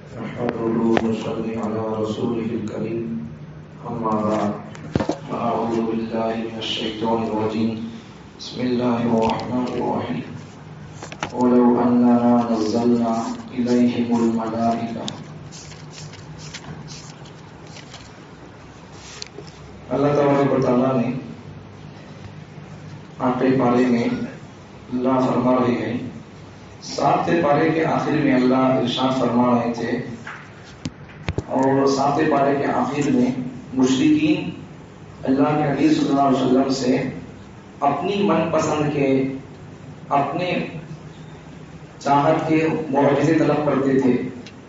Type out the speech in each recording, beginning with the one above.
نحمده ونصلي على رسوله الكريم أما بعد فأعوذ بالله من الشيطان الرجيم بسم الله الرحمن الرحيم ولو أننا نزلنا إليهم الملائكة اللہ تبارک و تعالیٰ نے آخری پارے میں اللہ فرما رہے ہیں، ساتویں پارے کے آخر میں اللہ ارشاد فرما رہے تھے، اور ساتویں پارے کے آخر میں مشرکین اللہ کے نبی صلی اللہ علیہ وسلم سے اپنی من پسند کے، اپنے چاہت کے معجزے طلب کرتے تھے۔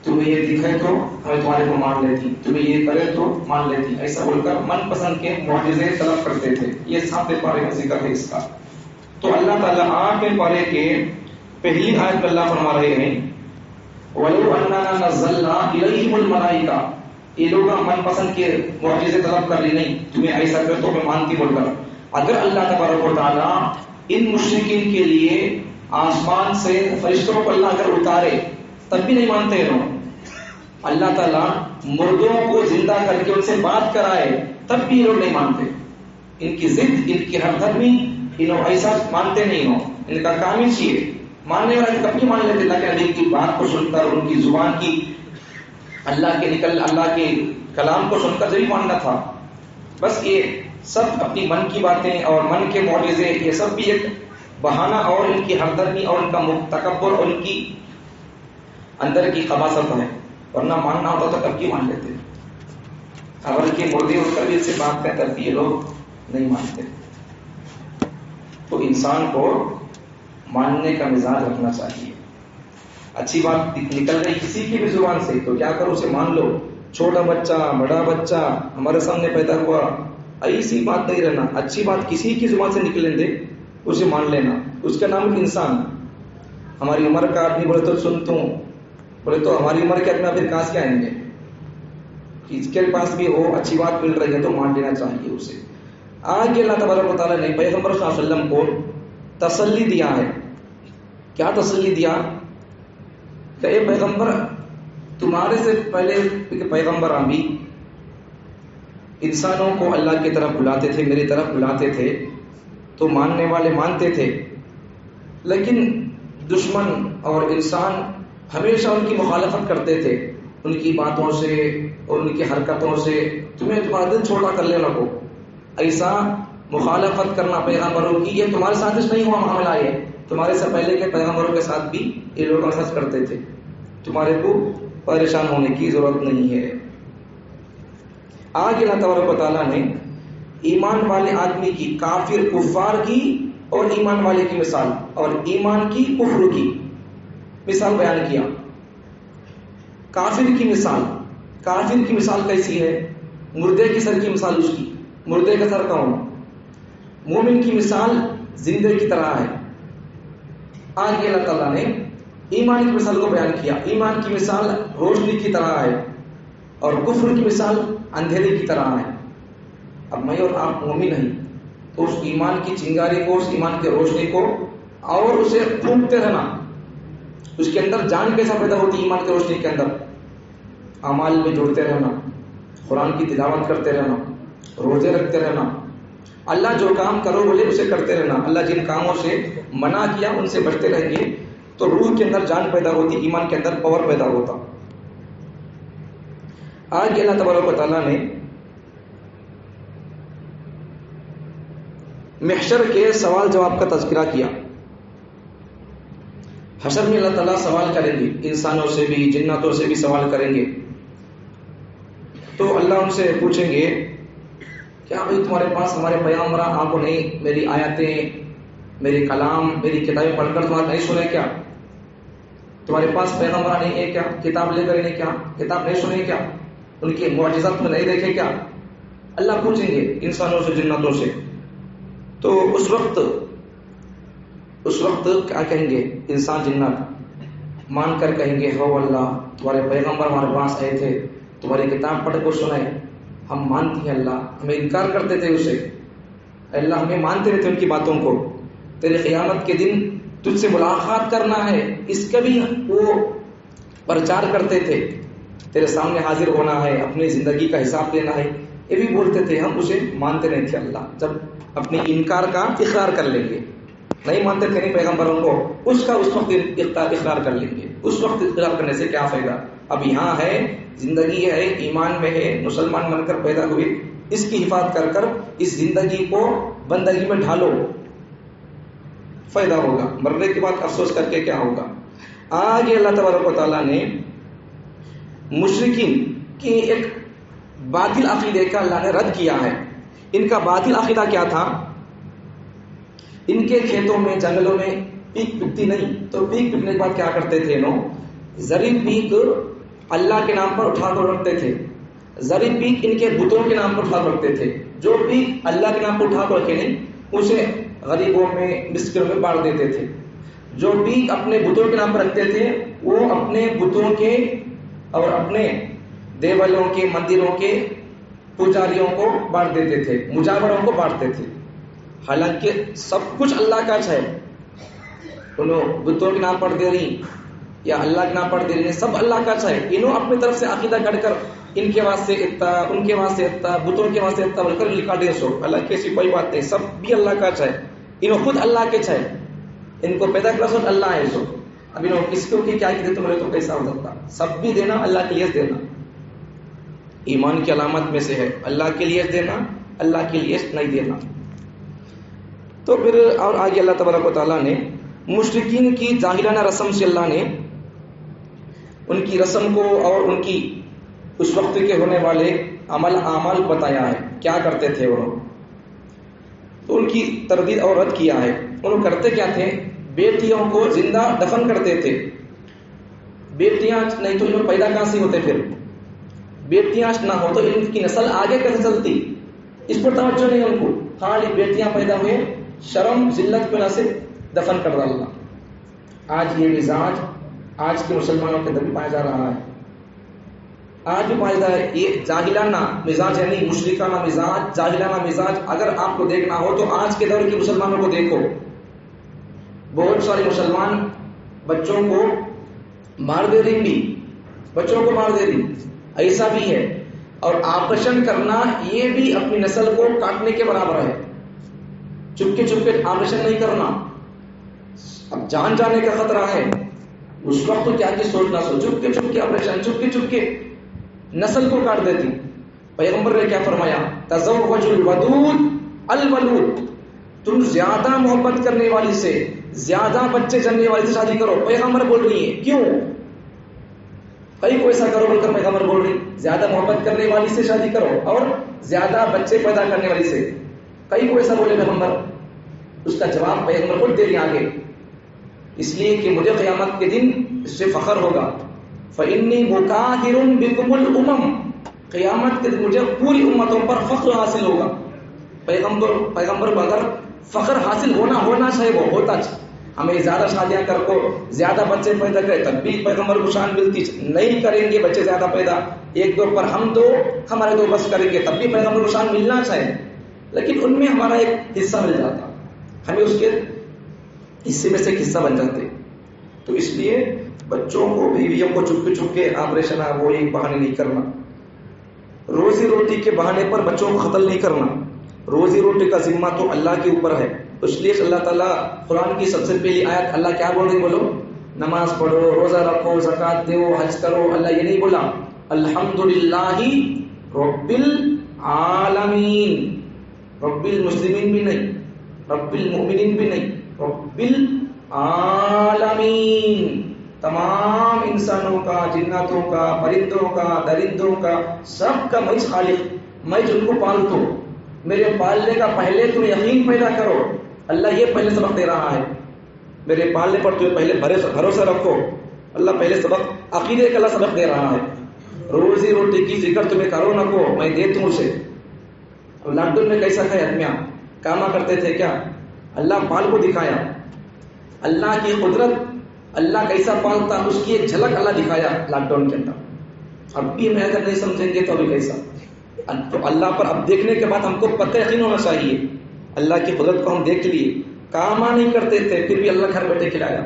تمہیں یہ دکھے تو ہمیں تمہارے کو مان لیتی، تمہیں یہ کرے تو مان لیتی، ایسا بول کر من پسند کے معجزے طلب کرتے تھے۔ یہ ساتویں پارے کا ذکر ہے اس کا۔ تو اللہ تعالیٰ آٹھویں پارے کے پہلی آیت میں اللہ فرما رہے ہیں وَلَوْ أَنَّنَا نَزَّلْنَا إِلَيْهِمُ الْمَلَائِكَةَ، یہ لوگ من پسند کے معجزے طلب کر لی نہیں، تمہیں ایسا کرے تو میں مانتی بول کر۔ اگر اللہ تبارک و تعالیٰ ان مشرکین کے لیے آسمان سے فرشتوں کو اللہ اگر اتارے تب بھی نہیں مانتے ہیں لوگ۔ اللہ تعالیٰ مردوں کو زندہ کر کے ان سے بات کرائے تب بھی لوگ نہیں مانتے۔ ان کی ضد، ان کی ہمدردی، انہوں ایسا مانتے نہیں ہو، ان کا کام ہی چاہیے۔ ماننے والے کبھی مان لیتے اللہ کے نبی کی بات کو سن کر، ان کی زبان کی، اللہ کے کلام کو سن کر جب ماننا تھا۔ بس یہ سب اپنی من کی باتیں اور من کے معجزے، یہ سب بھی ایک بہانہ اور ان کی ہمدردی اور ان کا تکبر اور ان کی اندر کی خباثت ہے، ورنہ ماننا ہوتا تو کب کی مان لیتے۔ خبر کے مردے اٹھ کر بھی اس سے بات کریں تب بھی یہ لوگ نہیں مانتے۔ تو انسان کو ماننے کا مزاج رکھنا چاہیے۔ اچھی بات نکل گئی کسی کی بھی زبان سے تو کیا کرو، اسے مان لو۔ چھوٹا بچہ، بڑا بچہ ہمارے سامنے پیدا ہوا، ایسی بات نہیں رہنا۔ اچھی بات کسی کی زبان سے نکلنے دے، اسے مان لینا، اس کا نام انسان۔ ہماری عمر کا آدمی بولے تو سنتا ہوں، بولے تو ہماری عمر کے آدمی پھر کہاں سے آئیں گے؟ اس کے پاس بھی ہو اچھی بات مل رہی ہے تو مان لینا چاہیے اسے۔ آگے اللہ تبارک و تعالیٰ نے پیغمبر صلی اللہ علیہ وسلم کو تسلی دیا ہے۔ کیا تسلی دیا کہ اے پیغمبر، تمہارے سے پہلے پیغمبر بھی انسانوں کو اللہ کی طرف بلاتے تھے، میری طرف بلاتے تھے، تو ماننے والے مانتے تھے، لیکن دشمن اور انسان ہمیشہ ان کی مخالفت کرتے تھے، ان کی باتوں سے اور ان کی حرکتوں سے تمہیں تمہارا دل چھوٹا کر لینا کو۔ ایسا مخالفت کرنا پیغمبروں کی، یہ تمہارے ساتھ نہیں ہوا معاملہ، یہ تمہارے سے پہلے کے پیغمبروں کے ساتھ بھی یہ لوگ ایسا کرتے تھے، تمہارے کو پریشان ہونے کی ضرورت نہیں ہے۔ آگے اللہ تبارک و تعالیٰ نے ایمان والے آدمی کی، کافر کفار کی اور ایمان والے کی مثال، اور ایمان کی کفر کی مثال بیان کیا۔ کافر کی مثال کیسی ہے؟ مردے کی سر کی مثال اس کی، مردے کا سر کون؟ مومن کی مثال زندے کی طرح ہے۔ آگے اللہ تعالیٰ نے ایمان کی مثال کو بیان کیا، ایمان کی مثال روشنی کی طرح ہے اور کفر کی مثال اندھیرے کی طرح ہے۔ اب میں اور آپ مومن نہیں تو اس ایمان کی چنگاری کو، اس ایمان کی روشنی کو اور اسے پھونکتے رہنا۔ اس کے اندر جان کیسا پیدا ہوتی ہے؟ ایمان کی روشنی کے اندر اعمال میں جڑتے رہنا، قرآن کی تلاوت کرتے رہنا، روزے رکھتے رہنا، اللہ جو کام کرو بولے اسے کرتے رہنا، اللہ جن کاموں سے منع کیا ان سے بچتے رہیں گے تو روح کے اندر جان پیدا ہوتی، ایمان کے اندر پاور پیدا ہوتا۔ آگے اللہ تبارک و تعالیٰ نے محشر کے سوال جواب کا تذکرہ کیا۔ حشر میں اللہ تعالیٰ سوال کریں گے، انسانوں سے بھی جناتوں سے بھی سوال کریں گے۔ تو اللہ ان سے پوچھیں گے کیا بھائی تمہارے پاس ہمارے پیغمبران آپ کو نہیں، میری آیتیں، میری کلام، میری کتابیں پڑھ کر تمہارے نہیں سنے کیا؟ تمہارے پاس پیغمبران نہیں ہے کیا؟ کتاب لے کر انہیں کیا کتاب نہیں سنے کیا؟ ان کے معجزات میں نہیں دیکھے کیا؟ اللہ پوچھیں گے انسانوں سے جناتوں سے۔ تو اس وقت کیا کہیں گے انسان جنات؟ مان کر کہیں گے ہو اللہ، تمہارے پیغمبر ہمارے پاس آئے تھے، تمہاری کتاب پڑھ کو سنائے، ہم مانتے ہیں اللہ، ہمیں انکار کرتے تھے اسے، اللہ ہمیں مانتے رہتے ان کی باتوں کو، تیرے قیامت کے دن تجھ سے ملاقات کرنا ہے، اس کا بھی وہ پرچار کرتے تھے، تیرے سامنے حاضر ہونا ہے، اپنی زندگی کا حساب دینا ہے، یہ بھی بولتے تھے. ہم اسے مانتے نہیں تھے. اللہ جب اپنے انکار کا اقرار کر لیں گے، نہیں مانتے تھے نہیں پیغمبروں کو، اس کا اس وقت اقرار کر لیں گے. اس وقت اقرار کرنے سے کیا فائدہ؟ اب یہاں ہے، زندگی ہے، ایمان میں ہے، مسلمان بن کر پیدا ہوئے، اس کی حفاظت کر کر اس زندگی کو بندگی میں ڈھالو، فائدہ ہوگا. مرنے کے بعد افسوس کر کے کیا ہوگا؟ آگے اللہ تبارک و تعالیٰ نے مشرکین کی ایک باطل عقیدے کا اللہ نے رد کیا ہے. ان کا باطل عقیدہ کیا تھا؟ ان کے کھیتوں میں، جنگلوں میں پیک پکتی نہیں، تو پیک پکنے کے بعد کیا کرتے تھے؟ زری پیک اللہ کے نام پر اٹھا کر رکھتے تھے. زری پیک ان کے بتوں کے نام پر اٹھا کر رکھتے تھے. جو پیک اللہ کے نام پر اٹھا کر رکھے نہیں، اسے غریبوں میں، مسکینوں میں بانٹ دیتے تھے. جو پیک اپنے بتوں کے نام پر رکھتے تھے، وہ اپنے بتوں کے اور اپنے دیولوں کے، مندروں کے پجاریوں کو بانٹ دیتے تھے، مجاوروں کو بانٹتے تھے. حالانکہ سب کچھ اللہ کا ہے. انہوں بتوں کے نام پر دے رہی یا اللہ کے نام پر دے رہی، سب اللہ کا ہے. انہوں اپنی طرف سے عقیدہ کر کر ان کے واسطے اتنا، ان کے واسطے اتنا، بتوں کے واسطے اتنا بول کر لکھا دے سو. اللہ کی ایسی کوئی بات نہیں، سب بھی اللہ کا ہے. انہوں خود اللہ کے ہے، ان کو پیدا کرا سو اللہ ہے. سو اب انہوں کس کو کیا کی تمہیں تو کیسا ہو سکتا؟ سب بھی دینا اللہ کے لیے دینا ایمان کی علامت میں سے ہے. اللہ کے لیے دینا، اللہ کے لیے نہیں دینا. تو پھر اور آگے اللہ تبارک و تعالیٰ نے مشرکین کی جاہلانہ رسم سے اللہ نے ان کی رسم کو اور ان کی اس وقت کے ہونے والے اعمال بتایا ہے. کیا کرتے تھے وہ؟ تو ان کی تردید اور رد کیا ہے. انہوں کرتے کیا تھے؟ بیٹیوں کو زندہ دفن کرتے تھے. بیٹیاں نہیں تو انہوں پیدا کہاں سے ہوتے؟ پھر بیٹیاں نہ ہو تو ان کی نسل آگے کیسے چلتی؟ اس پر توجہ نہیں ان کو. خالی بیٹیاں پیدا ہوئے، شرم ذلت کی وجہ سے دفن کر ڈالا. آج یہ مزاج آج کے مسلمانوں کے اندر بھی پایا جا رہا ہے. آج بھی پایا جا رہا ہے. یہ جاہلانہ مزاج، یعنی مشرکانہ مزاج، جاہلانہ مزاج اگر آپ کو دیکھنا ہو تو آج کے دور کے مسلمانوں کو دیکھو. بہت سارے مسلمان بچوں کو مار دے رہی بھی، بچوں کو مار دے رہی، ایسا بھی ہے. اور آپریشن کرنا یہ بھی اپنی نسل کو کاٹنے کے برابر ہے. چپکے چپکے آپریشن نہیں کرنا، اب جان جانے کا خطرہ ہے. اس وقت تو کیا کی سوچنا سو، چپکے چپکے آپریشن، چپکے چپکے نسل کو کاٹ دیتی. پیغمبر نے کیا فرمایا؟ تزوج الودود الولود، تم زیادہ محبت کرنے والی سے، زیادہ بچے جننے والی سے شادی کرو. پیغمبر بول رہی ہے. کیوں؟ کئی کو ایسا کرو بول کر پیغمبر بول رہی زیادہ محبت کرنے والی سے شادی کرو اور زیادہ بچے پیدا کرنے والی سے. کئی کو ایسا بولے پیغمبر. اس کا جواب پیغمبر خود دے رہی آگے، اس لیے کہ مجھے قیامت کے دن اس سے فخر ہوگا. فإنی مکاثر بکم الامم، قیامت کے دن مجھے پوری امتوں پر فخر حاصل ہوگا. پیغمبر کو اگر فخر حاصل ہونا چاہیے وہ ہوتا چاہیے. ہمیں زیادہ شادیاں کر کو زیادہ بچے پیدا کرے تب بھی پیغمبر کو شان ملتی. نہیں کریں گے بچے زیادہ پیدا، ایک دو پر ہم دو ہمارے دو بس کریں گے تب بھی پیغمبر کو شان ملنا چاہیے. لیکن ان میں ہمارا ایک حصہ مل جاتا، ہمیں اس کے حصے میں سے ایک حصہ بن جاتے. تو اس لیے بچوں کو، بیویوں کو چپ کے آپریشن وہ ایک بہانے نہیں کرنا. روزی روٹی کے بہانے پر بچوں کو قتل نہیں کرنا. روزی روٹی کا ذمہ تو اللہ کے اوپر ہے. اس لیے اللہ تعالیٰ قرآن کی سب سے پہلی آیت اللہ کیا بول رہے؟ بولو نماز پڑھو، روزہ رکھو، زکات دو، حج کرو. اللہ یہ نہیں بولا الحمدللہ رب العالمین، رب المسلمین بھی نہیں، رب المؤمنین بھی نہیں، رب العالمین. تمام انسانوں کا، جناتوں کا، پرندوں کا، درندوں کا، سب کا میں خالق، میں جن کو پالتا ہوں. میرے پالنے کا پہلے تم یقین پیدا کرو. اللہ یہ پہلے سبق دے رہا ہے، میرے پالنے پر تمہیں پہلے بھروسہ رکھو. اللہ پہلے سبق عقیدے کا اللہ سبق دے رہا ہے. روزی روٹی کی فکر تمہیں کرو نہ کو، میں دے تم اسے. لاک ڈاؤن میں کیسا تھا آدمیاں کاما کرتے تھے کیا؟ اللہ پال کو دکھایا، اللہ کی قدرت، اللہ کیسا پالتا اس کی ایک جھلک اللہ دکھایا لاک ڈاؤن کے اندر. اب بھی میں اگر نہیں سمجھیں گے تو ابھی کیسا؟ تو اللہ پر اب دیکھنے کے بعد ہم کو پتہ یقین ہونا چاہیے. اللہ کی قدرت کو ہم دیکھ لیے، کاما نہیں کرتے تھے پھر بھی اللہ گھر بیٹھے کھلایا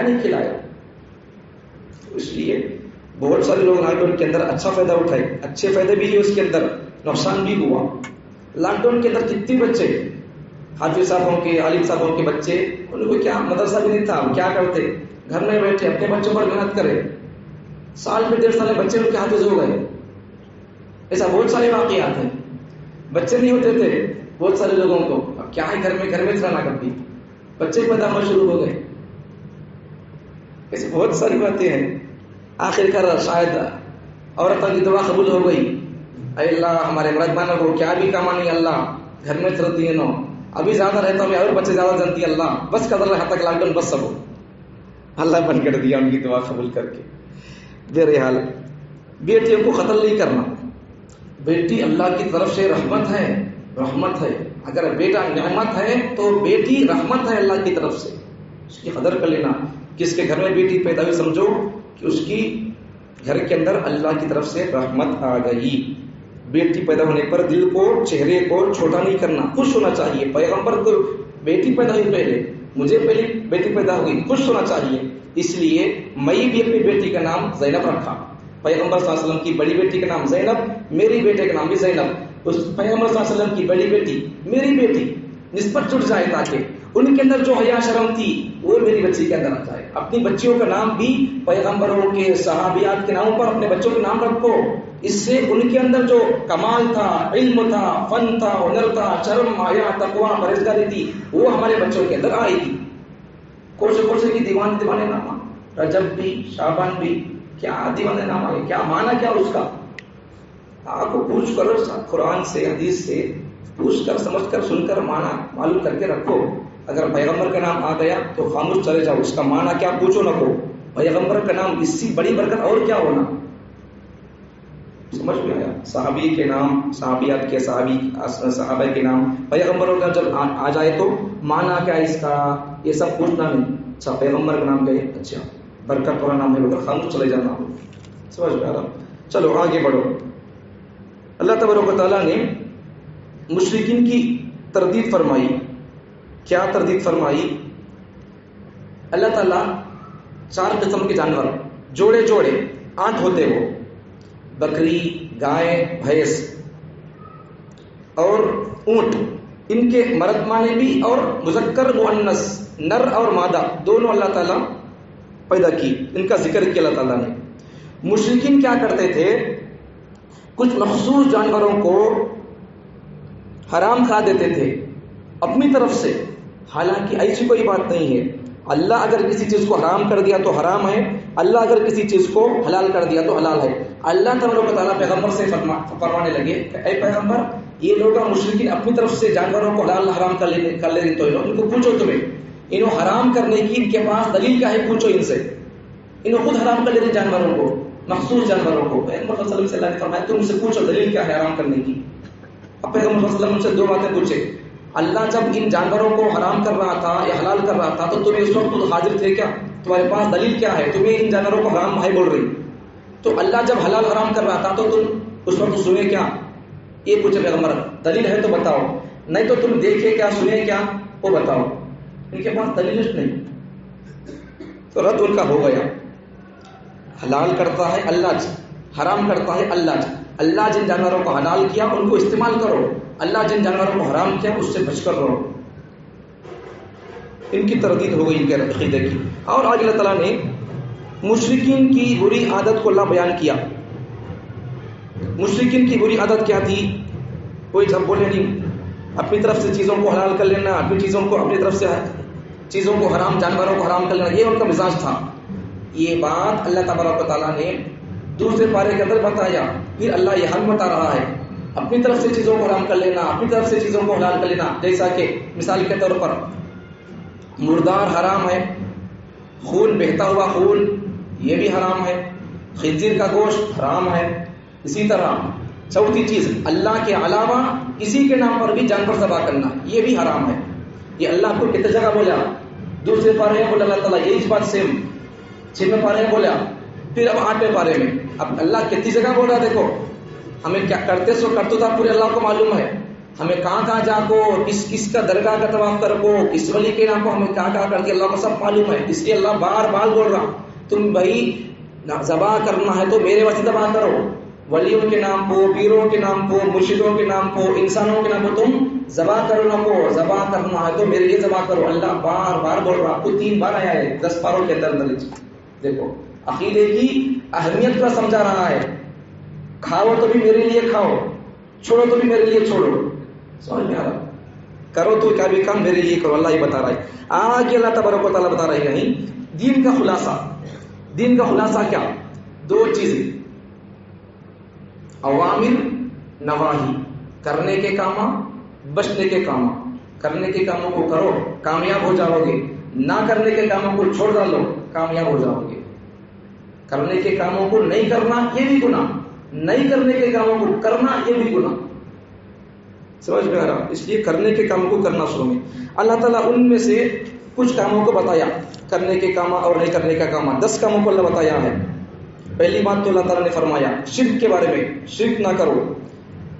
نہیں کھلایا. تو اس لیے بہت سارے لوگ لاک ڈاؤن کے اندر اچھا فائدہ اٹھائے، اچھے فائدے بھی ہوئے، اس کے اندر نقصان بھی ہوا. لاک ڈاؤن کے اندر کتنے بچے حافظ صاحبوں کے، عالم صاحبوں کے بچے، ان کو کیا مدرسہ بھی نہیں تھا، کیا کرتے؟ گھر میں بیٹھے اپنے بچوں پر محنت کرے، سال میں 1.5 سال بچے ان کے حافظ ہو گئے. ایسا بہت سارے واقعات ہیں. بچے نہیں ہوتے تھے بہت سارے لوگوں کو، اب کیا ہے گھر میں رہنا، کبھی بچے پیدا ہونا شروع ہو گئے. ایسی بہت ساری باتیں ہیں. آخر کار شاید عورتوں کی دعا قبول ہو گئی، اے اللہ ہمارے مرد مانو کو کیا بھی کام نہیں، اللہ گھر میں رہتی ہے نو، ابھی زیادہ رہتا ہوں اور بچے زیادہ جانتی ہے، اللہ بس قدر رہا تک لاک ڈاؤن بس سب اللہ بند کر دیا ان کی دعا قبول کر کے. بہرحال بیٹیوں کو قتل نہیں کرنا، بیٹی اللہ کی طرف سے رحمت ہے، رحمت ہے. اگر بیٹا نعمت ہے تو بیٹی رحمت ہے اللہ کی طرف سے، اس کی قدر کر لینا. کس کے گھر میں بیٹی پیدا ہوئی سمجھو کہ اس کی گھر کے اندر اللہ کی طرف سے رحمت آ گئی. بیٹی پیدا ہونے پر دل کو، چہرے کو چھوٹا نہیں کرنا، خوش ہونا چاہیے. پیغمبر کو بیٹی پیدا ہوئی، پہلے مجھے پہلی بیٹی پیدا ہوئی، خوش ہونا چاہیے. اس لیے میں بھی اپنی بیٹی کا نام زینب رکھا. پیغمبر صلی اللہ علیہ وسلم کی بڑی بیٹی کا نام زینب، میری بیٹے کا نام بھی زینب. اس پیغمبر صلی اللہ علیہ وسلم کی بڑی بیٹی میری بیٹی، نسبت جڑ جائے تاکہ ان کے اندر جو حیا شرم تھی وہ میری بچی کے اندر آ جائے. اپنی بچیوں کا نام بھی پیغمبروں کے، صحابیات کے ناموں پر اپنے بچوں کے نام رکھو. اس سے ان کے اندر جو کمال تھا، علم تھا، فن تھا، ہنر تھا، شرم، حیا، تقویٰ، پرہیزگاری تھی، وہ ہمارے بچوں کے اندر آئے گی. کوسے کی دیوانے نام، رجب بھی، شعبان بھی، کیا دیوانے نام آئے، کیا معنی کیا اس کا؟ آپ کو پوچھ کر قرآن سے، حدیث سے پوچھ کر، سمجھ کر، سن کر معنی معلوم کر کے رکھو. اگر پیغمبر کا نام آ گیا تو خاموش چلے جاؤ، اس کا معنی کیا پوچھو نہ کو. پیغمبر کا نام اس سے بڑی برکت اور کیا ہونا. سمجھ میں آیا؟ صحابی کے نام، صحابیات کے، صحابہ کے نام، پیغمبروں کا جب آ جائے تو معنی کیا اس کا، یہ سب پوچھنا نہیں. اچھا پیغمبر کا نام گئے، اچھا برکت والا نام ہے، خاموش چلے جانا. سمجھ میں آ رہا؟ چلو آگے بڑھو. اللہ تبارک و تعالیٰ نے مشرکین کی تردید فرمائی. کیا تردید فرمائی؟ اللہ تعالیٰ 4 قسم کے جانور، جوڑے 8 ہوتے وہ، بکری، گائے، بھینس اور اونٹ. ان کے مرد معنی بھی اور مذکر مؤنث، نر اور مادہ دونوں اللہ تعالیٰ پیدا کی. ان کا ذکر کیا اللہ تعالیٰ نے. مشرکین کیا کرتے تھے؟ کچھ مخصوص جانوروں کو حرام کھا دیتے تھے اپنی طرف سے، حالانکہ ایسی کوئی بات نہیں ہے. اللہ اگر کسی چیز کو حرام کر دیا تو حرام ہے، اللہ اگر کسی چیز کو حلال کر دیا تو حلال ہے. اللہ تبارک و تعالیٰ پیغمبر سے فرمانے لگے کہ اے پیغمبر، یہ لوگ مشرکین اپنی طرف سے جانوروں کو حلال حرام کر لے تو ان کو پوچھو، تمہیں انہوں حرام کرنے کی ان کے پاس دلیل کیا ہے؟ پوچھو ان سے. انہوں خود حرام کر لے رہے جانوروں کو، مخصوص جانوروں کو. پیغمبر صلی اللہ علیہ وسلم نے فرمایا تم سے پوچھو دلیل کیا ہے حرام کرنے کی. اب پیغمبر صلی اللہ علیہ وسلم سے 2 باتیں پوچھے. اللہ جب ان جانوروں کو حرام کر رہا تھا یا حلال کر رہا تھا تو تمہیں اس وقت حاضر تھے کیا؟ تمہارے پاس دلیل کیا ہے؟ تمہیں ان جانوروں کو حرام بھائی بول رہی. تو اللہ جب حلال حرام کر رہا تھا تو تم اس وقت سنے کیا؟ یہ پوچھے پیغمبر. دلیل ہے تو بتاؤ، نہیں تو تم دیکھے کیا، سنے کیا، وہ بتاؤ. ان کے پاس دلیل نہیں، تو رد ان کا ہو گیا. حلال کرتا ہے اللہ، حرام کرتا ہے اللہ. اللہ جن جانوروں کو حلال کیا ان کو استعمال کرو، اللہ جن جانوروں کو حرام کیا اس سے بچ کر رہو. ان کی تردید ہو گئی ان کے عقیدے کی. اور آج اللہ تعالیٰ نے مشرکین کی بری عادت کو اللہ بیان کیا. مشرکین کی بری عادت کیا تھی؟ کوئی جب بولے نہیں، اپنی طرف سے چیزوں کو حلال کر لینا، اپنی چیزوں کو اپنی طرف سے چیزوں کو حرام، جانوروں کو حرام کر لینا، یہ ان کا مزاج تھا. یہ بات اللہ تبارک و تعالیٰ نے دوسرے پارے کے اندر بتایا. پھر اللہ یہ حل بتا رہا ہے، اپنی طرف سے چیزوں کو حرام کر لینا، اپنی طرف سے چیزوں کو حلال کر لینا. جیسا کہ مثال کے طور پر مردار حرام ہے، خون، بہتا ہوا خون یہ بھی حرام ہے، خنزیر کا گوشت حرام ہے. اسی طرح چوتھی چیز، اللہ کے علاوہ کسی کے نام پر بھی جانور ذبح کرنا یہ بھی حرام ہے. یہ اللہ کو کتنے جگہ بولا؟ دوسرے پارے میں بولا اللہ تعالیٰ یہی بات سیم. 6 پارے میں بولا، پھر اب 8 پارے میں. اب اللہ کتنی جگہ بولا؟ دیکھو ہمیں کیا کرتے سو کرتے تھا پورے اللہ کو معلوم ہے. ہمیں کہاں جا کو، کس کا درگاہ کا طواف کر کو، کس ولی کے نام کو ہمیں کیا کر کے اللہ کو سب معلوم ہے. اس لیے اللہ بار بار بول رہا تم بھائی ذبح کرنا ہے تو میرے واسطے ذبح کرو، ولیوں کے نام کو، پیروں کے نام کو، مرشدوں کے نام کو، انسانوں کے نام کو تم ذبح کرو نہ کو، ذبح کرنا ہے تو میرے لیے ذبح کرو. اللہ بار بار بول رہا، آپ کو 3 بار آیا ہے 10 پاروں کے اندر. دیکھو عقیدے کی اہمیت کا سمجھا رہا ہے. کھاؤ تو بھی میرے لیے کھاؤ، چھوڑو تو بھی میرے لیے چھوڑو. سمجھ میں آ رہا؟ کرو تو کیا بھی کام میرے لیے کرو، اللہ ہی بتا رہا ہے. آگے اللہ تبارک و تعالیٰ بتا رہے ہیں دین کا خلاصہ. دین کا خلاصہ کیا؟ 2 چیزیں، اوامر نواہی، کرنے کے کام بچنے کے کام. کرنے کے کاموں کو کرو کامیاب ہو جاؤ گے، نہ کرنے کے کاموں کو چھوڑ ڈالو کامیاب ہو جاؤ گے. کرنے کے کاموں کو نہیں کرنا یہ بھی گناہ، نہیں کرنے کے کاموں کو کرنا یہ بھی گناہ. سمجھ میں آ رہا؟ اس لیے کرنے کے کاموں کو کرنا شروع میں. اللہ تعالیٰ ان میں سے کچھ کاموں کو بتایا، کرنے کے کام اور نہیں کرنے کا کام. 10 کاموں کو اللہ بتایا ہے. پہلی بات تو اللہ تعالیٰ نے فرمایا شرک کے بارے میں، شرک نہ کرو.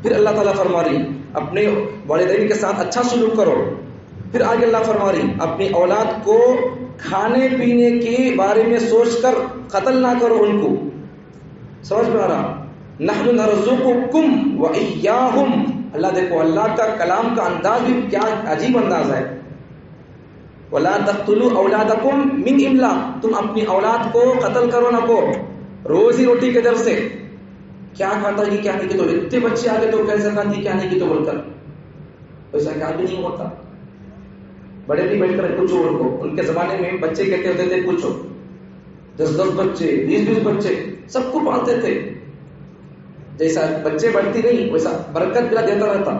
پھر اللہ تعالیٰ فرما رہی اپنے والدین کے ساتھ اچھا سلوک کرو. پھر آگے اللہ فرما رہی اپنی اولاد کو کھانے پینے کے بارے میں سوچ کر قتل نہ کرو ان کو. سمجھ میں آ رہا؟ نحن نرزقکم وإیاہم. اللہ دیکھو اللہ کا کلام کا انداز بھی کیا عجیب انداز ہے. وَلَا تَقْتُلُوا أَوْلَادَكُمْ مِنْ إِمْلَاقٍ. تم اپنی اولاد کو قتل کرو نہ کو روزی روٹی کے در سے. کیا کھاتا ہے کیا نہیں کی تو اتنے بچے آگے تو کیسے کھاتی کیا نہیں کی تو بول کر ایسا کیا بھی نہیں ہوتا. بڑے بھی بیٹھ کر پوچھو ان کو، ان کے زمانے میں بچے کہتے ہوتے تھے پوچھو 10 بچے 20 بچے سب کو پالتے تھے. جیسا بچے بڑھتی نہیں ویسا برکت بلا دیتا رہتا.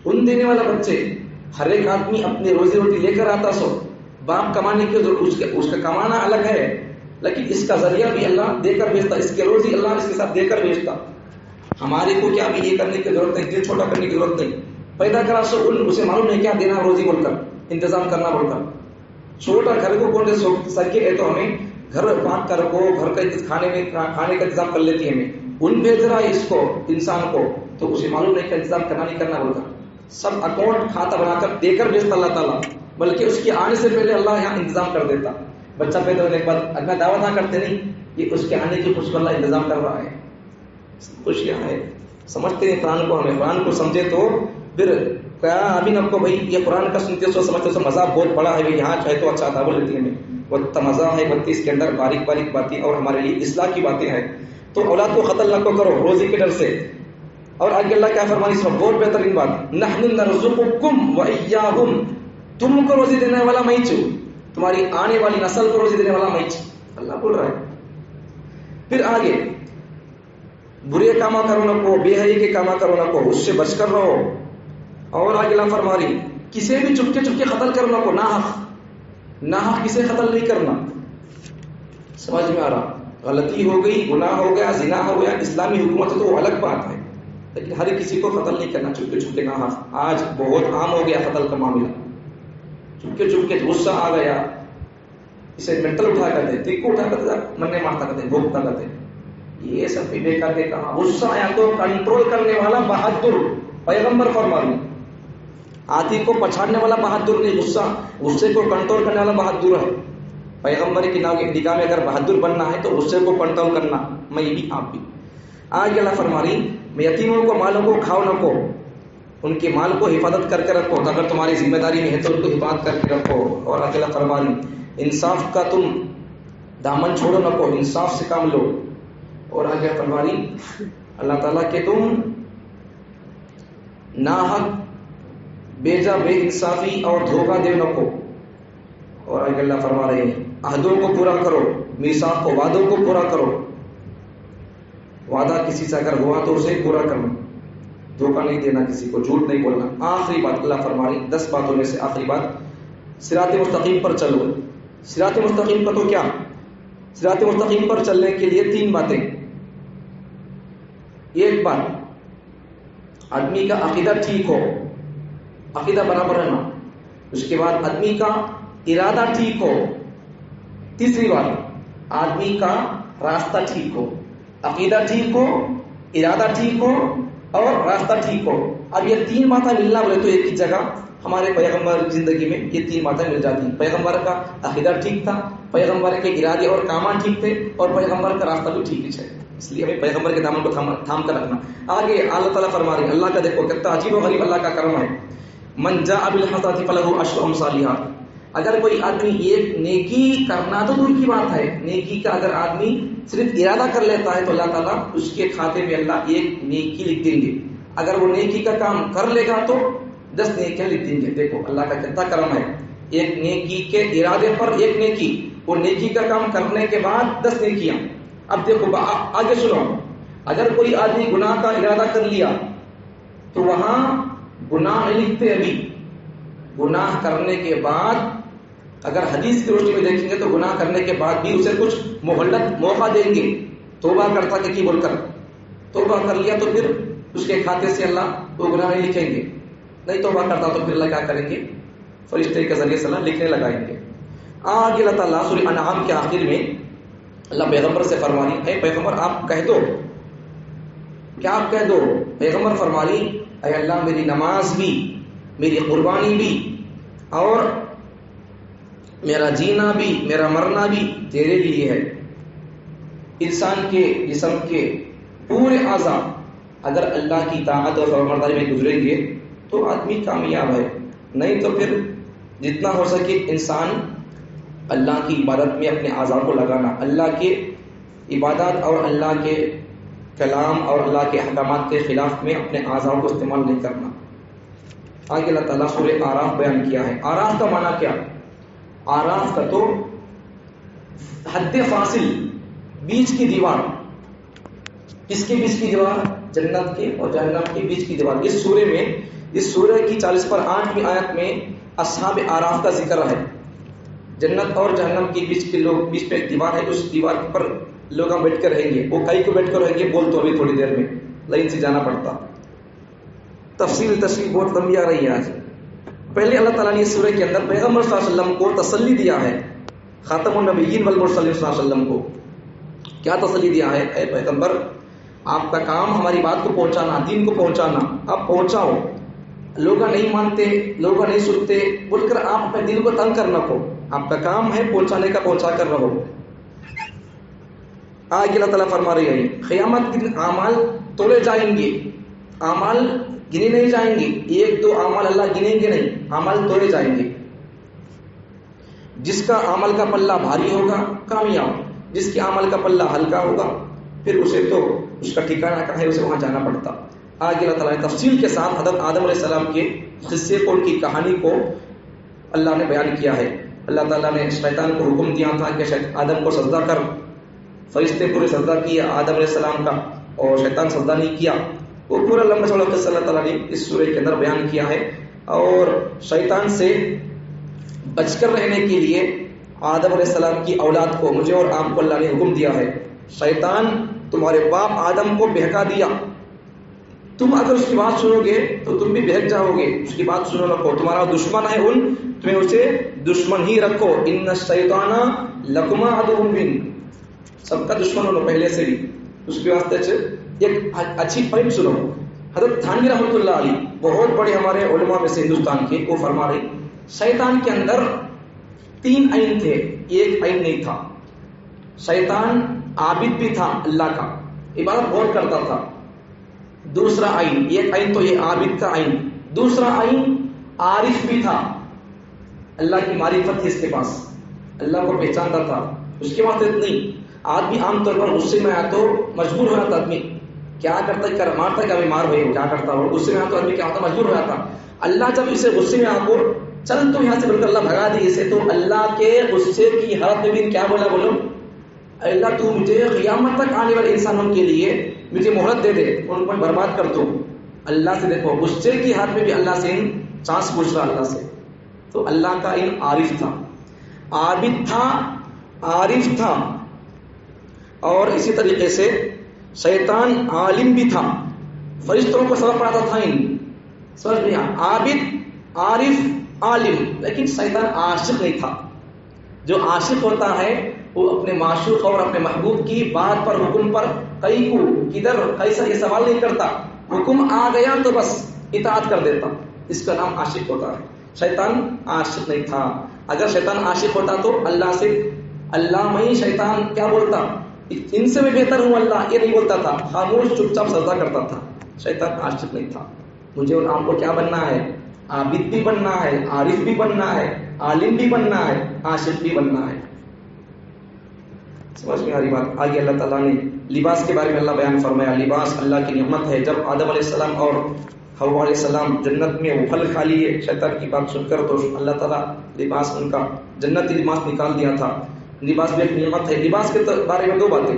ان دینے والا بچے ہر ایک آدمی اپنی روزی روٹی لے کر آتا. سو باپ کمانے کی اس کا کمانا الگ ہے، لیکن اس کا ذریعہ بھی اللہ دے کر بھیجتا. اس کے روزی اللہ اس کے ساتھ دے کر بھیجتا. ہمارے کو کیا بھی یہ کرنے کی ضرورت نہیں، دل چھوٹا کرنے کی ضرورت نہیں. پیدا کرا سو اسے معلوم نہیں کیا دینا روزی بول کر انتظام کرنا بول کر. چھوٹا گھر کو کون سکے ہے تو ہمیں گھر بانٹ کر کو گھر کا کھانے کا انتظام کر لیتی ہے. ہمیں ان بھیج رہا ہے اس کو انسان کو تو اسے معلوم نہیں کہ انتظام کرنا نہیں کرنا بول کر سب اکاؤنٹ کھاتا بنا کر دے کر بھیجتا اللہ تعالیٰ. بلکہ اس کے آنے سے پہلے اللہ یہاں انتظام کر دیتا. بچہ پیدا ہونے کے بعد اگر دعوت نہ کرتے نہیں، یہ اس کے آنے کی خوش اللہ انتظام کر رہا ہے. خوشیاں ہے. سمجھتے ہیں قرآن کو، ہمیں قرآن کو سمجھے تو پھر کیا ابھی نب کو بھائی یہ قرآن کا سنتے سو سمجھتے سو مزہ بہت بڑا ہے. یہاں چاہے تو اچھا تھا بول لیتی ہے. وہ مزہ ہے بلکہ اس کے اندر باریک باریک باتیں اور ہمارے لیے اصلاح کی باتیں ہیں. تو اولاد کو قتل نہ کرو روزی کے ڈر سے. اور آگے اللہ کیا فرمانی اس میں بہت بہترین بات، نحن نرزقکم وإیاہم. تم کو روزی دینے والا میں ہوں، تمہاری آنے والی نسل کو روزی دینے والا میں ہوں. اللہ بول رہا ہے. پھر آگے برے کاما کرو نہ کو، بے حیائی کے کاما کرو نہ کو، اس سے بچ کر رہو. اور آگے اللہ فرما رہی کسی بھی چپکے چپکے قتل کرو نہ کو، ناحق کسے قتل نہیں کرنا. سمجھ میں آ رہا؟ غلطی ہو گئی، گناہ ہو گیا، زنا ہو گیا، اسلامی حکومت ہے تو وہ الگ بات ہے، لیکن ہر کسی کو قتل نہیں کرنا چپکے چپکے ناحق. آج بہت عام ہو گیا قتل کا معاملہ. چپکے چپکے غصہ آ گیا اسے مینٹل اٹھا کر دے، تیک کو اٹھا کر مرنے مارتا کرتے، بھوکتا کرتے. یہ سب بھی بیکار کے کہا. غصہ آیا تو کنٹرول کرنے والا بہادر پیغمبر فرما رہی. آتی کو پچھاڑنے والا بہادر نہیں، غصے کو کنٹرول کرنے والا بہادر ہے. پیغمبر کی نگاہ میں اگر بہادر بننا ہے تو غصے کو کنٹرول کرنا، میں بھی آپ بھی. آگے اللہ فرما رہی یتیموں کو مالوں کو کھاؤ نہ کو، ان کے مال کو حفاظت کر کے رکھو. اگر تمہاری ذمہ داری میں ہے تو ان کو حفاظت کر کے رکھو. اور آگے اللہ فرما رہی انصاف کا تم دامن چھوڑو نہ کو، انصاف سے کام لو. اور آگے فرما رہی اللہ تعالیٰ کہ تم ناحق بیجا بے انصافی اور دھوکہ دے نہ کو. اور آگے اللہ فرما رہے ہیں عہدوں کو پورا کرو، میثاق کو وعدوں کو پورا کرو. وعدہ کسی سے اگر ہوا تو اسے پورا کرنا، دھوکہ نہیں دینا، کسی کو جھوٹ نہیں بولنا. آخری بات اللہ فرما رہی 10 باتوں میں سے آخری بات صراط مستقیم پر چلو. صراط مستقیم کا تو کیا، صراط مستقیم پر چلنے کے لیے 3 باتیں. ایک بات آدمی کا عقیدہ ٹھیک ہو، عقیدہ برابر رہنا. اس کے بعد آدمی کا ارادہ ٹھیک ہو. تیسری بات آدمی کا راستہ ٹھیک ہو. عقیدہ ٹھیک ہو، ارادہ ٹھیک ہو اور راستہ ٹھیک ہو. اب یہ 3 باتیں ملنا بولے تو ایک ہی جگہ ہمارے پیغمبر کی زندگی میں یہ 3 باتیں مل جاتی ہیں. پیغمبر کا عقیدہ ٹھیک تھا, پیغمبر کے ارادے اور کامات ٹھیک تھے, اور پیغمبر کا راستہ بھی ٹھیک ہے. اس لیے ہمیں پیغمبر کے دامن کو تھام کر رکھنا. آگے اللہ تعالیٰ فرما رہے ہیں, اللہ کا دیکھو کتنا عجیب و غریب اللہ کا کرم ہے. من جاء بالحسنۃ فلہ عشر امثالھا. اگر کوئی آدمی ایک نیکی کرنا تو دور کی بات ہے, نیکی کا اگر آدمی صرف ارادہ کر لیتا ہے تو اللہ تعالیٰ اس کے کھاتے میں اللہ ایک نیکی لکھ دیں گے. اگر وہ نیکی کا کام کر لے گا تو 10 نیکیاں لکھ دیں گے. دیکھو اللہ کا کتنا کرم ہے, ایک نیکی کے ارادے پر ایک نیکی, وہ نیکی کا کام کرنے کے بعد 10 نیکیاں. اب دیکھو آگے سنو, اگر کوئی آدمی گناہ کا ارادہ کر لیا تو وہاں گناہ نہیں لکھتے. ابھی گناہ کرنے کے بعد اگر حدیث کی روشنی میں دیکھیں گے تو گناہ کرنے کے بعد بھی اسے کچھ مہلت موقع دیں گے. توبہ کرتا کہ کی بول کر توبہ کر لیا تو پھر اس کے کھاتے سے اللہ وہ گناہ نہیں لکھیں گے. نہیں توبہ کرتا تو پھر اللہ کیا کریں گے, فرشتے کے ذریعے سے اللہ لکھنے لگائیں گے. آگے اللہ تعالیٰ سورہ انعام کے آخر میں اللہ پیغمبر سے فرمانی, اے پیغمبر آپ کہہ دو, کیا آپ کہہ دو. پیغمبر فرمانی, اے اللہ میری نماز بھی, میری قربانی بھی, اور میرا جینا بھی, میرا مرنا بھی تیرے لیے ہے. انسان کے جسم کے پورے اعضاء اگر اللہ کی طاعت اور فرمانبرداری میں گزریں گے تو آدمی کامیاب ہے. نہیں تو پھر جتنا ہو سکے انسان اللہ کی عبادت میں اپنے اعضاء کو لگانا, اللہ کے عبادات اور اللہ کے کلام اور اللہ کے احکامات کے خلاف میں اپنے اعضاء کو استعمال نہیں کرنا. آگے اللہ تعالیٰ سورہ آراف بیان کیا ہے. آراف کا معنی کیا؟ آراف کا تو حد فاصل, بیچ کی دیوار. کس کے بیچ کی دیوار؟ جنت کے اور جہنم کے بیچ کی دیوار. اس سورے میں, اس سورہ کی 40/8 آیت میں اصحاب آراف کا ذکر ہے. جنت اور جہنم کے بیچ کے لوگ, بیچ پہ ایک دیوار ہے, اس دیوار پر لوگ بیٹھ کر رہیں گے. وہ کئی کو بیٹھ کر رہیں گے, بول تو ابھی تھوڑی دیر میں لائن سے جانا پڑتا. تفصیل بہت لمبی آ رہی ہے آج. پہلے اللہ تعالیٰ نے اس سورہ کے اندر پیغمبر صلی اللہ علیہ وسلم کو تسلی دیا ہے, خاتم النبیین والمرسلین صلی اللہ علیہ وسلم کو کیا تسلی دیا ہے؟ اے پیغمبر آپ کا کام ہماری بات کو پہنچانا, دین کو پہنچانا, آپ پہنچاؤ. لوگ نہیں مانتے, لوگ نہیں سنتے بول کر آپ اپنے دل کو تنگ کرنا کو, آپ کا کام ہے پہنچانے کا, پہنچا کر رہو. آگے اللہ تعالیٰ فرما رہی ہے, قیامت کے دن اعمال تولے جائیں گے, اعمال گنے نہیں جائیں گے. 1-2 اعمال اللہ گنیں گے نہیں, اعمال تولے جائیں گے. جس کا عمل کا پلہ بھاری ہوگا کامیاب, جس کے عمل کا پلہ ہلکا ہوگا پھر اسے تو اس کا ٹھکانہ کہاں ہے, اسے وہاں جانا پڑتا. آگے اللہ تعالیٰ نے تفصیل کے ساتھ حضرت آدم علیہ السلام کے قصے کو, ان کی کہانی کو اللہ نے بیان کیا ہے. اللہ تعالیٰ نے شیطان کو حکم دیا تھا کہ آدم کو سجدہ کر. فرشتے پورے سجدہ کیا آدم علیہ السلام کا, اور شیطان سجدہ نہیں کیا. وہ پورا لمبا چوڑا قصہ اللہ تعالیٰ نے اس سورہ کے اندر بیان کیا ہے. اور شیطان سے بچ کر رہنے کے لیے آدم علیہ السلام کی اولاد کو, مجھے اور آپ کو اللہ نے حکم دیا ہے, شیطان تمہارے باپ آدم کو بہکا دیا, تم اگر اس کی بات سنو گے تو تم بھی بہک جاؤ گے. اس کی بات سنو رکھو, تمہارا دشمن ہے تمہیں اسے دشمن ہی رکھو. ان الشیطان لکم عدو مبین, سب کا دشمن ہو پہلے سے بھی. اس کے واسطے ایک اچھی پوائنٹ سنو. حضرت تھانوی رحمۃ اللہ علیہ بہت بڑے ہمارے علماء میں سے ہندوستان کے, وہ فرما رہے شیطان کے اندر 3 عین تھے, ایک عین نہیں تھا. شیطان عابد بھی تھا, اللہ کا عبادت بہت کرتا تھا. دوسرا عین, ایک عین تو یہ عابد کا عین, دوسرا عین عارف بھی تھا, اللہ کی معرفت تھی اس کے پاس, اللہ کو پہچانتا تھا. اس کے بعد اتنی آدمی عام طور پر غصے میں آیا تو مجبور ہو جاتا, آدمی کیا کرتا ہے, مارتا کیا بیمار ہوئے کیا کرتا ہو, غصے میں آیا تو آدمی کیا ہوتا, مجبور ہو جاتا. اللہ جب اسے غصے میں آ کر چل تو یہاں سے بول کر اللہ بھگا دی اسے, تو اللہ کے غصے کی حالت میں بھی کیا بولا, بولو اللہ تو مجھے قیامت تک آنے والے انسانوں کے لیے مجھے مہلت دے دے, ان کو برباد کر دو. اللہ سے دیکھو غصے کی حالت میں بھی اللہ سے چانس پوچھ رہا اللہ سے. تو اللہ کا ان عارف تھا, عابد تھا, عارف تھا. اور اسی طریقے سے شیطان عالم بھی تھا, فرشتوں کو سبق پڑھاتا تھا. سمجھ لیا, عابد عارف عالم, لیکن شیطان عاشق نہیں تھا. جو عاشق ہوتا ہے وہ اپنے معشوق اور اپنے محبوب کی بات پر, حکم پر کئی کو کدھر کیسا یہ سوال نہیں کرتا, حکم آ گیا تو بس اطاعت کر دیتا. اس کا نام عاشق ہوتا ہے. شیطان عاشق نہیں تھا. اگر شیطان عاشق ہوتا تو اللہ سے اللہ میں شیطان کیا بولتا, ان سے میں بہتر ہوں اللہ, یہ نہیں بولتا تھا, خاموش چپ چاپ سجدہ کرتا تھا. شیطان عاشق نہیں تھا. مجھے اور آپ کو کیا بننا ہے؟ عابد بھی بننا ہے, عارف بھی بننا ہے, عالم بھی بننا ہے, عاشق بھی بننا ہے. سمجھ میں آ رہی بات؟ آگے اللہ تعالیٰ نے لباس کے بارے میں اللہ بیان فرمایا. لباس اللہ کی نعمت ہے. جب آدم علیہ السلام اور حوا علیہ السلام جنت میں وہ پھل کھا لیے شیطان کی بات سن کر, تو اللہ تعالیٰ لباس ان کا جنتی لباس نکال دیا تھا. لباس بھی ایک نعمت ہے. لباس کے بارے میں دو باتیں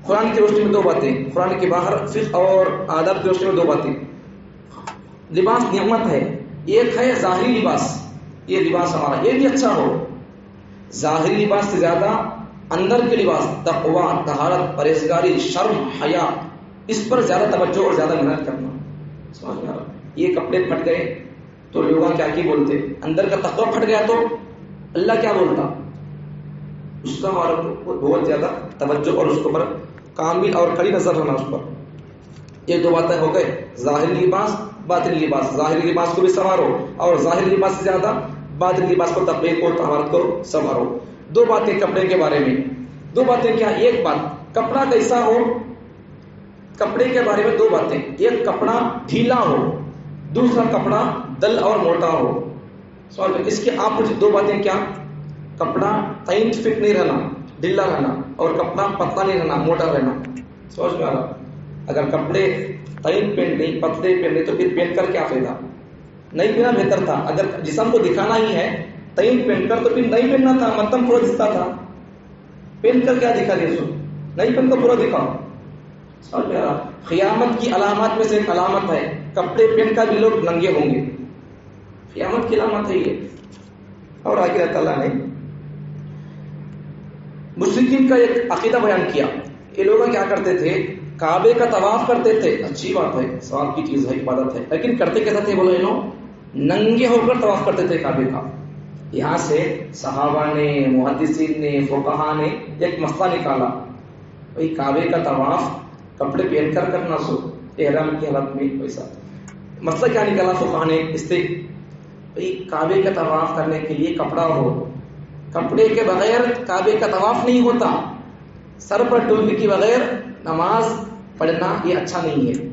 قرآن کی روشنی میں, دو باتیں قرآن کے باہر فقہ اور آداب کی روشنی میں, دو باتیں. لباس نعمت ہے. ایک ہے ظاہری لباس, یہ لباس ہمارا یہ بھی اچھا ہو. ظاہری لباس سے زیادہ اندر کے لباس, تقوی, طہارت, پرہیزگاری, شرم, حیا, اس پر زیادہ توجہ اور زیادہ محنت کرنا. سمجھ میں آ رہا؟ یہ کپڑے پھٹ گئے تو لوگ کیا کی بولتے, اندر کا تقوی پھٹ گیا تو اللہ کیا بولتا, اس کا ہمارا بہت زیادہ توجہ اور اس کے اوپر کامل اور کڑی نظر رہنا اس پر. یہ دو باتیں ہو گئے, ظاہری لباس, باطنی لباس. ظاہری لباس کو بھی سنوارو اور ظاہری لباس سے زیادہ باطنی لباس کو, تقوی کو, طہارت کو سنوارو. دو باتیں کپڑے کے بارے میں. دو باتیں کیا؟ ایک بات کپڑا کیسا ہو, کپڑے کے بارے میں دو باتیں. ایک کپڑا ڈھیلا ہو, دوسرا کپڑا دل اور موٹا ہو. اس کے آپ مجھے دو باتیں کیا؟ کپڑا ٹائٹ فٹ نہیں رہنا, ڈھیلا رہنا, اور کپڑا پتلا نہیں رہنا, موٹا رہنا. سمجھ میں آ رہا؟ اگر کپڑے ٹائٹ پہن نہیں, پتلے پہن نہیں, تو پھر پہن کر کیا فائدہ؟ نہیں پہنا بہتر تھا. اگر جسم کو دکھانا ہی ہے ٹائٹ پہن کر, تو پھر نہیں پہننا تھا, متم پورا دکھتا تھا. پہن کر کیا دکھا دیا, نہیں پہن کر پورا دکھاؤ. سمجھ میں آ رہا؟ قیامت کی علامات میں سے ایک علامت ہے کپڑے پہن کر بھی لوگ ننگے ہوں گے. قیامت کی علامت ہے یہ. اور آگے اللہ تعالیٰ نے مشرکین کا ایک عقیدہ بیان کیا. یہ لوگ کیا کرتے تھے, کعبے کا طواف کرتے تھے. اچھی بات ہے, ثواب کی چیز ہے, عبادت ہے, لیکن کرتے کیسا تھے بولو, ننگے ہو کر طواف کرتے تھے کعبے کا. یہاں سے صحابہ نے, محدثین نے, فقہا نے ایک مسئلہ نکالا, بھائی کعبے کا طواف کپڑے پہن کر کرنا, سو احرام کی حالت میں. ویسا مسئلہ کیا نکالا فقہا نے اس سے, بھائی کعبے کا طواف کرنے کے لیے کپڑا ہو, کپڑے کے بغیر کعبے کا طواف نہیں ہوتا. سر پر ٹوپی کے بغیر نماز پڑھنا یہ اچھا نہیں ہے.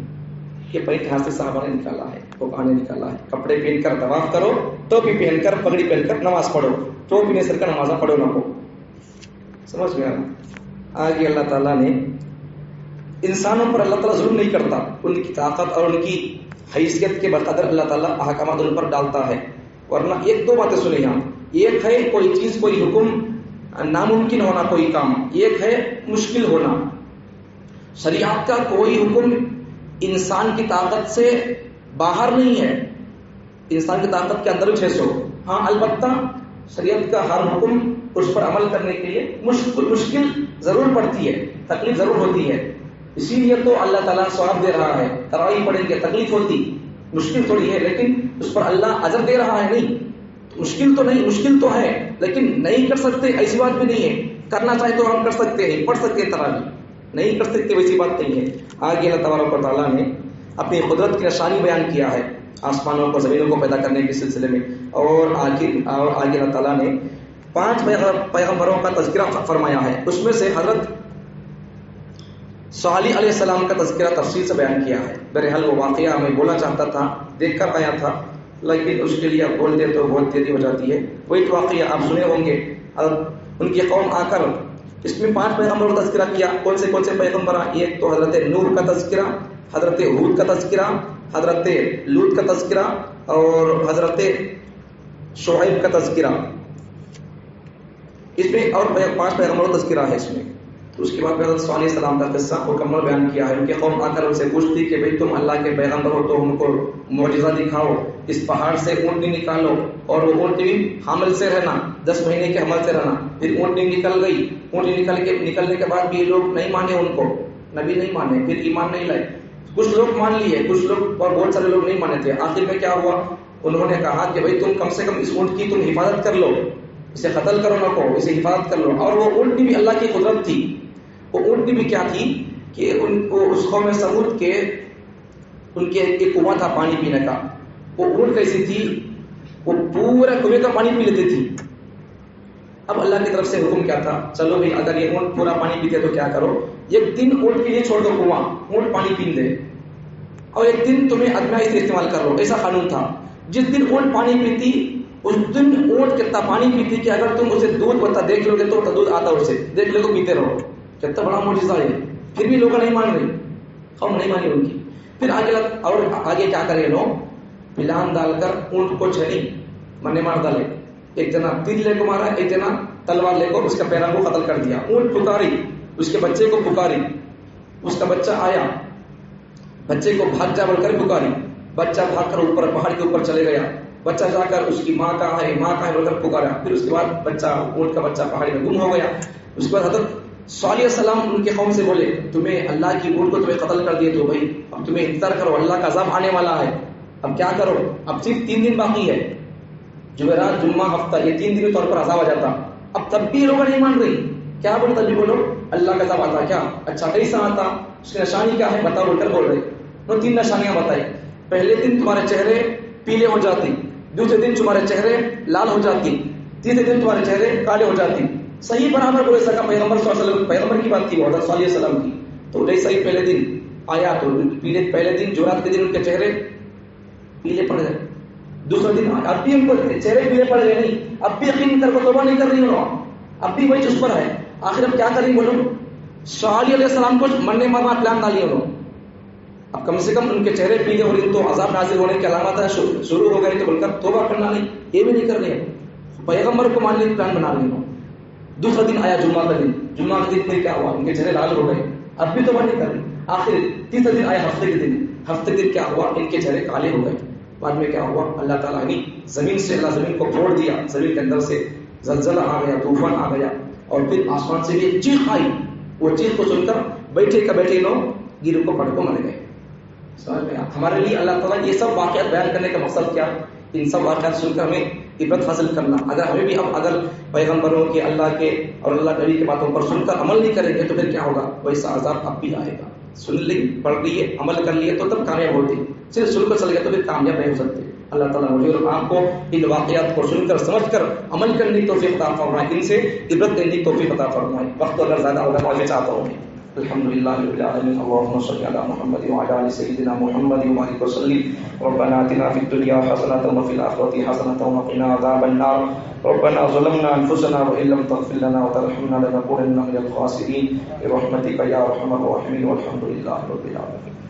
یہ پوائنٹ یہاں سے صحابہ نے نکالا ہے, فقہا نے نکالا ہے. کپڑے پہن کر طواف کرو, ٹوپی پہن کر, پگڑی پہن کر نماز پڑھو, ٹوپی نہیں سر کا نماز پڑھو نہ ہو. سمجھ میں آ رہا؟ آگے اللہ تعالیٰ نے انسانوں پر اللہ تعالیٰ ظلم نہیں کرتا, ان کی طاقت اور ان کی حیثیت کے بقدر اللہ تعالیٰ احکامات ان پر ڈالتا ہے. ورنہ ایک دو باتیں سنیں یہاں, ایک ہے کوئی چیز, کوئی حکم ناممکن ہونا, کوئی کام, ایک ہے مشکل ہونا. شریعت کا کوئی حکم انسان کی طاقت سے باہر نہیں ہے, انسان کی طاقت کے اندر 600. ہاں البتہ شریعت کا ہر حکم اس پر عمل کرنے کے لیے مشکل ضرور پڑتی ہے, تکلیف ضرور ہوتی ہے. اسی لیے تو اللہ تعالیٰ ثواب دے رہا ہے, کروائی پڑے گی, تکلیف ہوتی, مشکل تھوڑی ہے, لیکن اس پر اللہ اجر دے رہا ہے. نہیں مشکل تو نہیں, مشکل تو ہے, لیکن نہیں کر سکتے ایسی بات بھی نہیں ہے. کرنا چاہے تو ہم کر سکتے ہیں, پڑھ سکتے ہیں تراویح, نہیں کر سکتے ویسی بات نہیں ہے. آگے اللہ تبارک و تعالیٰ نے اپنی قدرت کی نشانی بیان کیا ہے آسمانوں کو, زمینوں کو پیدا کرنے کے سلسلے میں. اور آگے اللہ تعالیٰ نے 5 پیغمبروں کا تذکرہ فرمایا ہے. اس میں سے حضرت صالح علیہ السلام کا تذکرہ تفصیل سے بیان کیا ہے. بہرحال وہ واقعہ میں بولنا چاہتا تھا, دیکھ کر آیا تھا, لیکن اس کے لیے اب بولتے تو بہت دیری ہو جاتی ہے. وہی واقعہ آپ سنے ہوں گے. ان کی قوم آ کر اس میں 5 پیغمبروں کا تذکرہ کیا. کون سے پیغمبر؟ ایک تو حضرت نوح کا تذکرہ, حضرت ہود کا تذکرہ, حضرت لوط کا تذکرہ, اور حضرت شعیب کا تذکرہ. اس میں اور 5 پیغمبروں کا تذکرہ ہے اس میں. تو اس کے بعد حضرت صالح علیہ السلام کا قصہ مکمل بیان کیا ہے. ان کے قوم آ کر ان سے پوچھتی کہ بھئی تم اللہ کے پیغمبر ہو تو ہم کو معجزہ دکھاؤ, اس پہاڑ سے اونٹنی نکالو, اور وہ اونٹنی حمل سے رہنا, 10 مہینے کے حمل سے رہنا. پھر اونٹنی نکل گئی, اونٹنی نکلنے کے بعد بھی یہ لوگ نہیں مانے, ان کو نبی نہیں مانے, پھر ایمان نہیں لائے. کچھ لوگ مان لیے, کچھ لوگ اور بہت سارے لوگ نہیں مانے تھے. آخر میں کیا ہوا, انہوں نے کہا کہ بھئی تم کم سے کم اس اونٹ کی تم حفاظت کر لو, اسے قتل کرو نہ کو, اسے حفاظت کر لو. اور وہ اونٹنی بھی اللہ کی قدرت تھی. وہ اونٹنی بھی کیا تھی کہ ان کو اس قوم سمود کے ان کے ایک کنواں تھا پانی پینے کا. وہ اونٹ کیسی تھی, وہ پورا کنویں کا پانی پی لیتی تھی. اب اللہ کی طرف سے حکم کیا تھا, چلو بھائی اگر یہ اونٹ پورا پانی پیتے تو کیا کرو, ایک دن اونٹ کے لیے چھوڑ دو کنواں, اونٹ پانی پی دے, اور ایک دن تمہیں ادمائی سے استعمال کر لو. ایسا قانون تھا. جس دن اونٹ پانی پیتی اس دن اونٹ کتنا پانی پیتی کہ اگر تم اسے دودھ بتا دیکھ لو گے تو دودھ آتا اسے دیکھ لو تو پیتے رہو. کتنا بڑا معجزہ ہے. پھر بھی لوگ نہیں مان رہے, قوم نہیں مانی ان کی. پھر آگے کیا کرے لوگ, پلان ڈال کر اونٹ کو چھڑی مرنے مار ڈالے. ایک جنا تیر لے کو مارا, ایک جنا تلوار لے کر اس کا پیروں کو قتل کر دیا. اونٹ پکاری, اس کے بچے کو پکاری, اس کا بچہ آیا, بچے کو بھاگ جا بول کر پکاری. بچہ بھاگ کر اوپر پہاڑ کے اوپر چلے گیا. بچہ جا کر اس کی ماں کہاں ہے بول کر پکارا. پھر اس کے بعد بچہ, اونٹ کا بچہ پہاڑی میں گم ہو گیا. اس کے بعد حضرت صالح علیہ السلام ان کے قوم سے بولے, تمہیں اللہ کی اونٹ کو تمہیں قتل کر دیے تو بھائی اب تمہیں انتظار کرو, اللہ کا عذاب آنے والا ہے. اب کیا کرو, اب صرف 3 دن باقی ہے, جمعرات جمعہ ہفتہ, یہ 3 دن کے طور پر عذاب آ جاتا. اب تب بھی لوگ نہیں مان رہی. کیا بولے تب بھی بولو اللہ کا عذاب آتا کیا, اچھا کیسا آتا, اس کی نشانی کیا ہے بتاؤ بول کر بول رہے. وہ 3 نشانیاں بتائی. پہلے دن تمہارے چہرے پیلے ہو جاتی, دوسرے دن تمہارے چہرے لال ہو جاتی, تیسرے دن تمہارے چہرے کالے ہو جاتی. صحیح برابر بولے سکا پیغمبر صلی اللہ علیہ وسلم, پیغمبر کی بات تھی وہ حضرت صالح علیہ السلام کی. تو جیسا ہی پہلے دن آیا تو پہلے دن جمعرات کے دن ان کے چہرے پیلے پڑ گئے. دوسرے دن اب بھی ان کو چہرے پیلے پڑ گئے نہیں, اب بھی یقین کر کو توبہ نہیں کر رہی انہوں, اب بھی وہی چس پر ہے. آخر اب کیا کریں بولو, صالح علیہ السلام کو مرنے مرنا پلان ڈالی انہوں. اب کم سے کم ان کے چہرے پیلے ہو رہے تو عذاب نازل ہونے کی علامات ہے شروع ہو گئی, تو بول کر توبہ کرنا نہیں, یہ بھی نہیں کر رہے. پیغمبر کو ماننے کا پلان بنا رہے. دوسرا دن آیا جمعہ کا دن, جمعہ کے دن میں کیا ہوا, ان کے چہرے لال ہو گئے, اب بھی توبہ نہیں کر رہے. آخر تیسرا دن آیا ہفتے کے دن, ہفتے کے دن کیا ہوا, ان کے چہرے کالے ہو گئے. بعد میں کیا ہوا, اللہ تعالیٰ نے زمین سے, اللہ زمین کو پھوڑ دیا, زمین کے اندر سے زلزلہ آ گیا, طوفان آ گیا, اور پھر آسمان سے بھی ایک چیخ آئی. وہ چیخ کو سن کر بیٹھے کا بیٹھے لوگ گرو کو پڑھ کو مر گئے. ہمارے لیے اللہ تعالیٰ یہ سب واقعات بیان کرنے کا مقصد کیا, ان سب واقعات سن کر ہمیں عبرت حاصل کرنا. اگر ہمیں بھی اب اگر پیغمبروں کے, اللہ کے اور اللہ نبی کے باتوں پر سن کر عمل نہیں کریں گے تو پھر کیا ہوگا, ویسا عذاب اب بھی آئے گا. سن لی, پڑھ لیے, عمل کر لیے تو تب کامیاب ہوتے, صرف سن کر چل گئے تو پھر کامیاب نہیں ہو سکتے. اللہ تعالیٰ مجھے اور آپ کو ان واقعات کو سن کر سمجھ کر عمل کرنے کی توفیق عطا فرمائے, ان سے عبرت لینے کی توفیق عطا فرمائے. وقت اگر زیادہ ہوگا تو میں چاہتا ہوں الحمدللہ رب العالمین. اللهم صل علی محمد وعلى ال سیدنا محمد وبارک وسلم. ربنا آتنا فی الدنیا حسنۃ وفی الآخرۃ حسنۃ وقنا عذاب النار. ربنا ظلمنا انفسنا وان لم تغفر لنا وترحمنا لنكونن من الخاسرین برحمتک یا ارحم الراحمین. والحمد للہ رب العالمین.